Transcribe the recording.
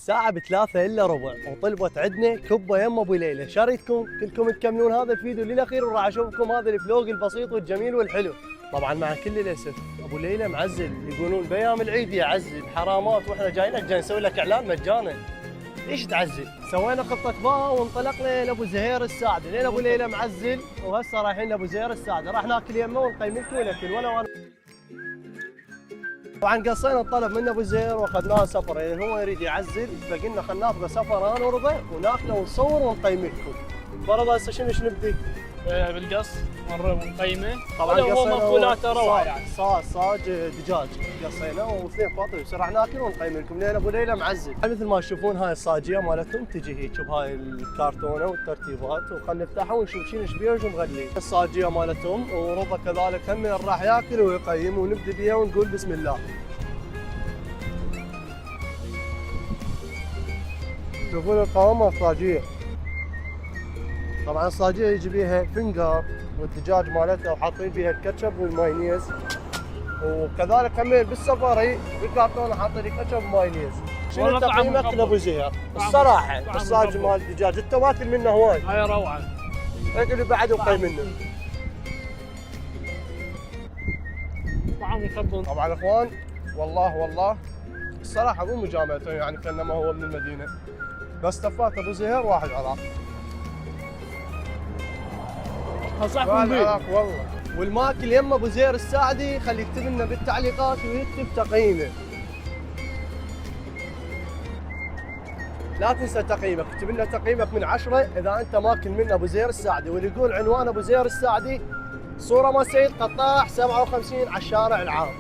الساعة بثلاثة إلا ربع وطلبت عندنا كبة يم أبو ليلى، شريتكم كلكم تكملون هذا الفيديو للأخير وراح أشوفكم هذا الفلوق البسيط والجميل والحلو. طبعا مع كل الأسف أبو ليلى معزل، يقولون بأيام العيد يعزل حرامات وإحنا جايينك جاي نسوي لك إعلان مجانا. ليش تعزل؟ سوينا خطة بقى وانطلقنا لأبو زهير الساعدي، لين أبو ليلى معزل وهسه رايحين لأبو زهير الساعدي، راح ناكل يمه ونقيم لكم الأكل وأنا طبعا قصينا الطلب من ابو زهير واخذناه سفر، يعني هو يريد يعزل فقلنا خلينا ناخذه سفر انا ورضا وناكله ونصور ونقيم لكم. فرضا هسه شنو نبدي؟ بالقص مره ونقيمه. طبعا هو مأكولاته روعه يعني. صاج دجاج قصينا واثنين فاطمه راح ناكل ونقيم لكم لين ابو ليلى معزل. مثل ما تشوفون هاي الصاجيه مالتهم تجي هيك بهاي الكرتونه والترتيبات، وخلينا نفتحها ونشوف شنو شبيه وشو مغلي. الصاجيه مالتهم ورضا كذلك هم راح ياكل ويقيم، ونبدا بيها ونقول بسم الله. شوفون القوام الصاجيه. طبعا الصاجيه يجي بيها فنجر والدجاج مالتها وحاطين فيها الكاتشب والمايونيز، وكذلك هم بالسفاري بالكرتونه حاطين لي كاتشب ومايونيز. شنو تقييمك لابو زهير؟ الصراحه الصاج مال الدجاج انت واكل منه هواي. هاي روعه. اكل بعد وقيم منه. طعم يخبل. طبعا اخوان والله الصراحه مو مجامله، يعني كانما هو من المدينه، بس تفات ابو زهير واحد عراق. انصحكم به والله. والماكل يم ابو زهير الساعدي خلي يكتب لنا بالتعليقات ويكتب تقييمه. لا تنسى تقييمك، اكتب لنا تقييمك من 10 اذا انت ماكل من ابو زهير الساعدي، واللي يقول عنوان ابو زهير الساعدي صوره مال سيد قطاح 57 على الشارع العام.